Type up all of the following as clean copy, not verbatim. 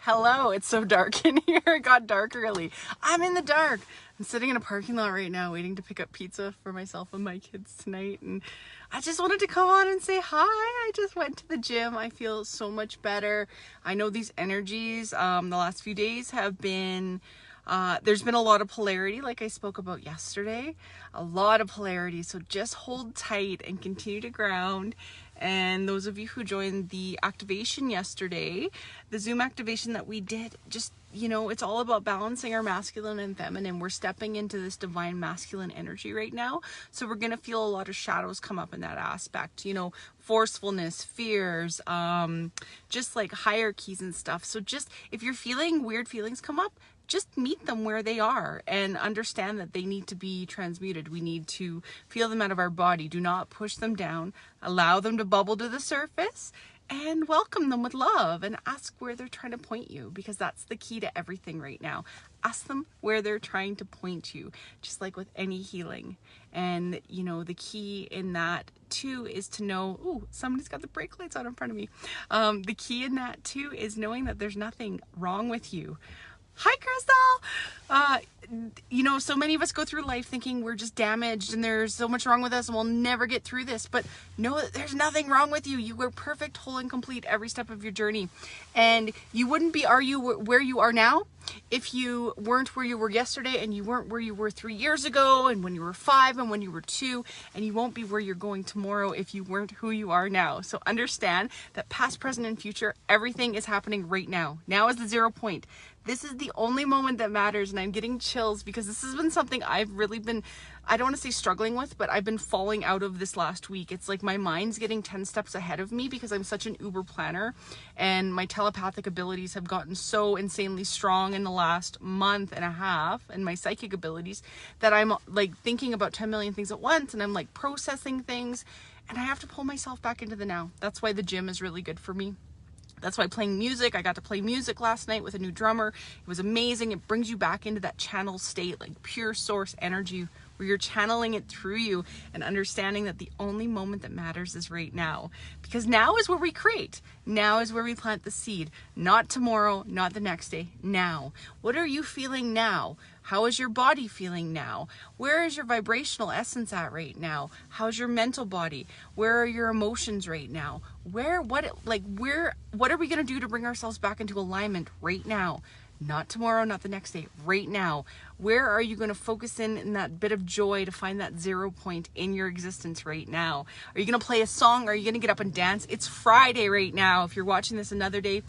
Hello, it's so dark in here. It got dark early. I'm in the dark. I'm sitting in a parking lot right now waiting to pick up pizza for myself and my kids tonight. And I just wanted to come on and say hi. I just went to the gym. I feel so much better. I know these energies the last few days have been there's been a lot of polarity, like I spoke about yesterday, a lot of polarity. So just hold tight and continue to ground. And those of you who joined the activation yesterday, the Zoom activation that we did, just, you know, it's all about balancing our masculine and feminine. We're stepping into this divine masculine energy right now. So we're going to feel a lot of shadows come up in that aspect, you know, forcefulness, fears, just like hierarchies and stuff. So just if you're feeling weird feelings come up, just meet them where they are and understand that they need to be transmuted. We need to feel them out of our body. Do not push them down. Allow them to bubble to the surface and welcome them with love and ask where they're trying to point you, because that's the key to everything right now. Ask them where they're trying to point you, just like with any healing. And, you know, the key in that too is to know, ooh, somebody's got the brake lights on in front of me. The key in that too is knowing that there's nothing wrong with you. Hi, Crystal. You know, so many of us go through life thinking we're just damaged and there's so much wrong with us and we'll never get through this. But no, there's nothing wrong with you. You were perfect, whole, and complete every step of your journey. And you wouldn't be, are you where you are now if you weren't where you were yesterday, and you weren't where you were 3 years ago, and when you were 5, and when you were 2, and you won't be where you're going tomorrow if you weren't who you are now. So understand that past, present, and future, everything is happening right now. Now is the 0 point. This is the only moment that matters, and I'm getting chills because this has been something I've really been, I don't want to say struggling with, but I've been falling out of this last week. It's like my mind's getting 10 steps ahead of me because I'm such an uber planner, and my telepathic abilities have gotten so insanely strong in the last month and a half, and my psychic abilities, that I'm like thinking about 10 million things at once, and I'm like processing things, and I have to pull myself back into the now. That's why the gym is really good for me. That's why playing music, I got to play music last night with a new drummer. It was amazing. It brings you back into that channel state, like pure source energy, where you're channeling it through you and understanding that the only moment that matters is right now. Because now is where we create. Now is where we plant the seed. Not tomorrow, not the next day, now. What are you feeling now? How is your body feeling now? Where is your vibrational essence at right now? How's your mental body? Where are your emotions right now? What are we going to do to bring ourselves back into alignment right now? Not tomorrow, not the next day, right now. Where are you going to focus in that bit of joy to find that 0 point in your existence right now? Are you going to play a song? Are you going to get up and dance? It's Friday right now. If you're watching this another day,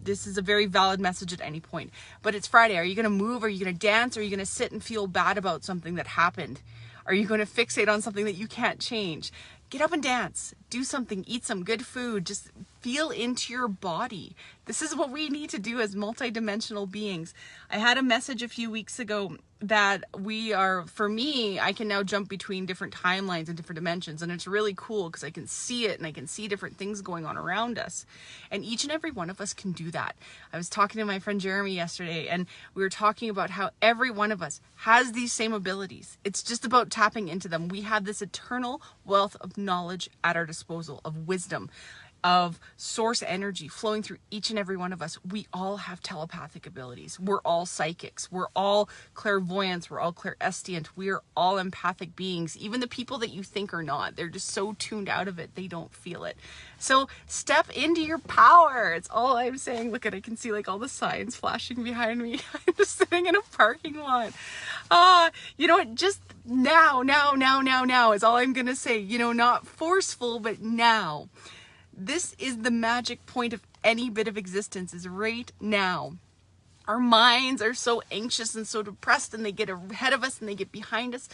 this is a very valid message at any point. But it's Friday. Are you going to move? Are you going to dance? Are you going to sit and feel bad about something that happened? Are you going to fixate on something that you can't change? Get up and dance. Do something. Eat some good food. Just feel into your body. This is what we need to do as multidimensional beings. I had a message a few weeks ago that we are, for me, I can now jump between different timelines and different dimensions, and it's really cool because I can see it and I can see different things going on around us, and each and every one of us can do that. I was talking to my friend Jeremy yesterday, and we were talking about how every one of us has these same abilities. It's just about tapping into them. We have this eternal wealth of knowledge at our disposal, of wisdom, of source energy flowing through each and every one of us. We all have telepathic abilities. We're all psychics. We're all clairvoyants. We're all clairsentient. We are all empathic beings. Even the people that you think are not, they're just so tuned out of it, they don't feel it. So step into your power. It's all I'm saying. Look at, I can see like all the signs flashing behind me. I'm just sitting in a parking lot. You know what? Just now is all I'm going to say. You know, not forceful, but now. This is the magic point of any bit of existence, is right now. Our minds are so anxious and so depressed, and they get ahead of us and they get behind us.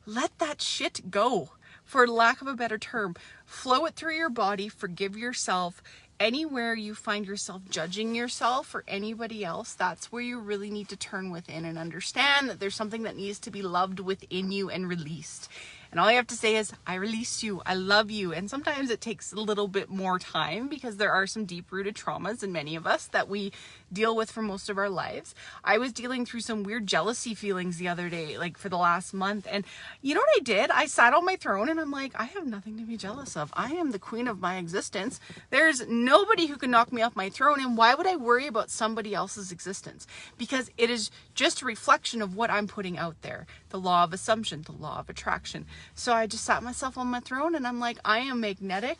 Let that shit go, for lack of a better term. Flow it through your body. Forgive yourself. Anywhere you find yourself judging yourself or anybody else, that's where you really need to turn within and understand that there's something that needs to be loved within you and released. And all you have to say is, I release you, I love you. And sometimes it takes a little bit more time because there are some deep-rooted traumas in many of us that we deal with for most of our lives. I was dealing through some weird jealousy feelings the other day, like for the last month. And you know what I did? I sat on my throne and I'm like, I have nothing to be jealous of. I am the queen of my existence. There's nobody who can knock me off my throne. And why would I worry about somebody else's existence? Because it is just a reflection of what I'm putting out there. The law of assumption, the law of attraction. So I just sat myself on my throne and I'm like, I am magnetic.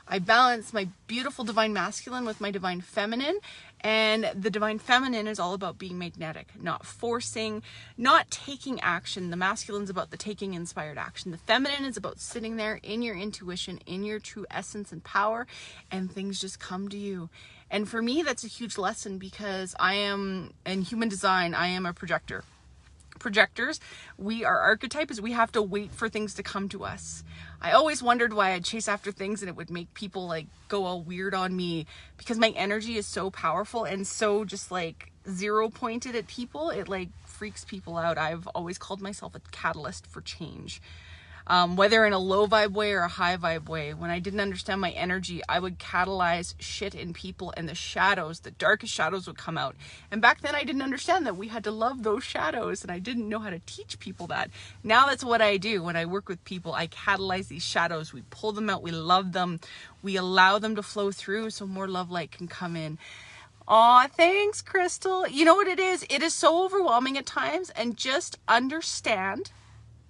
I balance my beautiful divine masculine with my divine feminine. And the divine feminine is all about being magnetic, not forcing, not taking action. The masculine's about the taking inspired action. The feminine is about sitting there in your intuition, in your true essence and power, and things just come to you. And for me, that's a huge lesson because I am, in human design, I am a projector. Projectors, our archetype is we have to wait for things to come to us. I always wondered why I'd chase after things and it would make people like go all weird on me, because my energy is so powerful and so just like zero pointed at people. It like freaks people out. I've always called myself a catalyst for change. Whether in a low vibe way or a high vibe way. When I didn't understand my energy, I would catalyze shit in people, and the shadows, the darkest shadows would come out. And back then I didn't understand that we had to love those shadows, and I didn't know how to teach people that. Now that's what I do. When I work with people, I catalyze these shadows. We pull them out. We love them. We allow them to flow through so more love light can come in. Aw, thanks, Crystal. You know what it is? It is so overwhelming at times, and just understand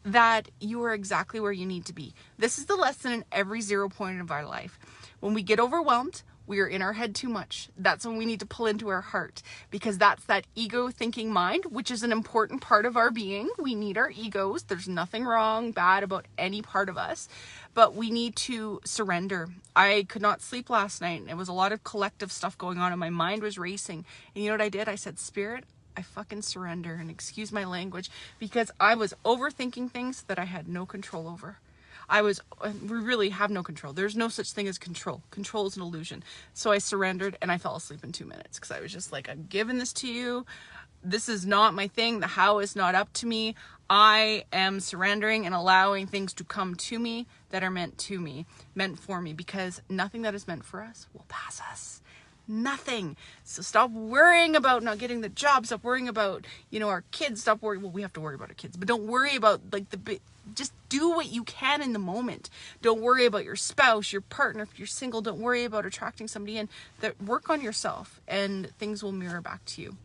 that you are exactly where you need to be. This is the lesson in every 0 point of our life. When we get overwhelmed, we are in our head too much. That's when we need to pull into our heart, because that's that ego thinking mind, which is an important part of our being. We need our egos. There's nothing wrong, bad about any part of us, but we need to surrender. I could not sleep last night, and it was a lot of collective stuff going on, and my mind was racing. And you know what I did? I said, Spirit, I fucking surrender, and excuse my language, because I was overthinking things that I had no control over. We really have no control. There's no such thing as control. Control is an illusion. So I surrendered and I fell asleep in 2 minutes because I was just like, I'm giving this to you. This is not my thing. The how is not up to me. I am surrendering and allowing things to come to me that are meant for me, because nothing that is meant for us will pass us. Nothing. So stop worrying about not getting the job. Stop worrying about, our kids. Stop worrying. Well, we have to worry about our kids, but don't worry about just do what you can in the moment. Don't worry about your spouse, your partner. If you're single, don't worry about attracting somebody in. Work on yourself and things will mirror back to you.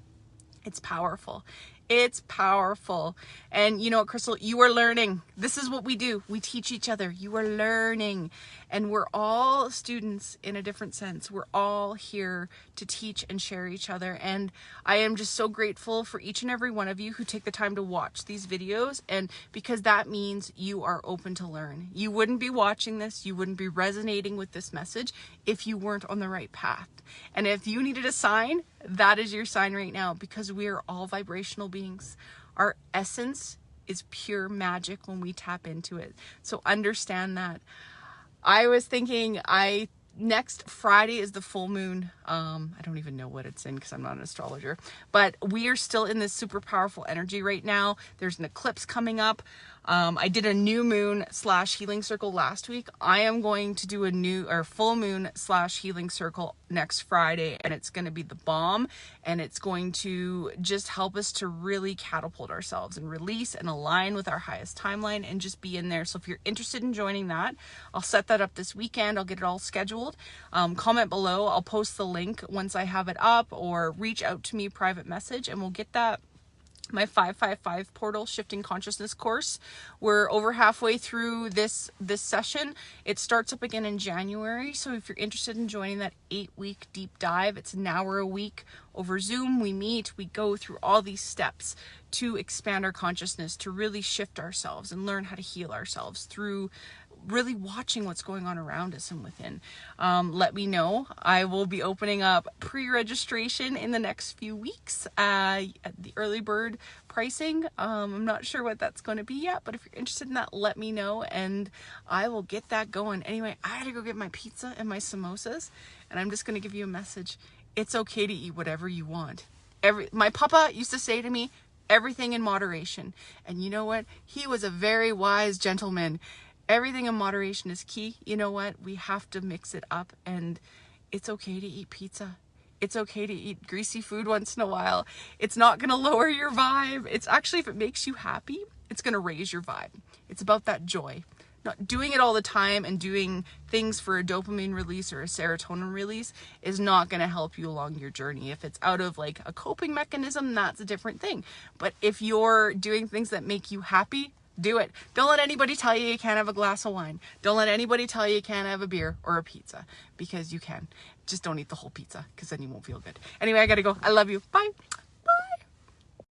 It's powerful. It's powerful. And you know what, Crystal, you are learning. This is what we do. We teach each other. You are learning. And we're all students in a different sense. We're all here to teach and share each other. And I am just so grateful for each and every one of you who take the time to watch these videos. And because that means you are open to learn. You wouldn't be watching this. You wouldn't be resonating with this message if you weren't on the right path. And if you needed a sign, that is your sign right now, because we are all vibrational beings. Our essence is pure magic when we tap into it. So understand that. I was thinking next Friday is the full moon. I don't even know what it's in because I'm not an astrologer, but we are still in this super powerful energy right now. There's an eclipse coming up. I did a new moon / healing circle last week. I am going to do a full moon / healing circle next Friday, and it's going to be the bomb, and it's going to just help us to really catapult ourselves and release and align with our highest timeline and just be in there. So if you're interested in joining that, I'll set that up this weekend. I'll get it all scheduled. Comment below. I'll post the link once I have it up, or reach out to me private message and we'll get that. My 555 portal shifting consciousness course. We're over halfway through this session. It starts up again in January. So if you're interested in joining that 8-week deep dive, it's an hour a week over Zoom. We meet, we go through all these steps to expand our consciousness, to really shift ourselves and learn how to heal ourselves through really watching what's going on around us and within. Let me know. I will be opening up pre-registration in the next few weeks at the early bird pricing. I'm not sure what that's going to be yet, but if you're interested in that, let me know and I will get that going. Anyway, I gotta go get my pizza and my samosas, and I'm just going to give you a message. It's okay to eat whatever you want. My papa used to say to me, Everything in moderation. And you know what? He was a very wise gentleman. Everything in moderation is key. You know what? We have to mix it up, and it's okay to eat pizza. It's okay to eat greasy food once in a while. It's not going to lower your vibe. It's actually, if it makes you happy, it's going to raise your vibe. It's about that joy. Not doing it all the time and doing things for a dopamine release or a serotonin release is not going to help you along your journey. If it's out of like a coping mechanism, that's a different thing. But if you're doing things that make you happy, do it. Don't let anybody tell you you can't have a glass of wine. Don't let anybody tell you you can't have a beer or a pizza, because you can. Just don't eat the whole pizza, because then you won't feel good. Anyway, I gotta go. I love you. Bye.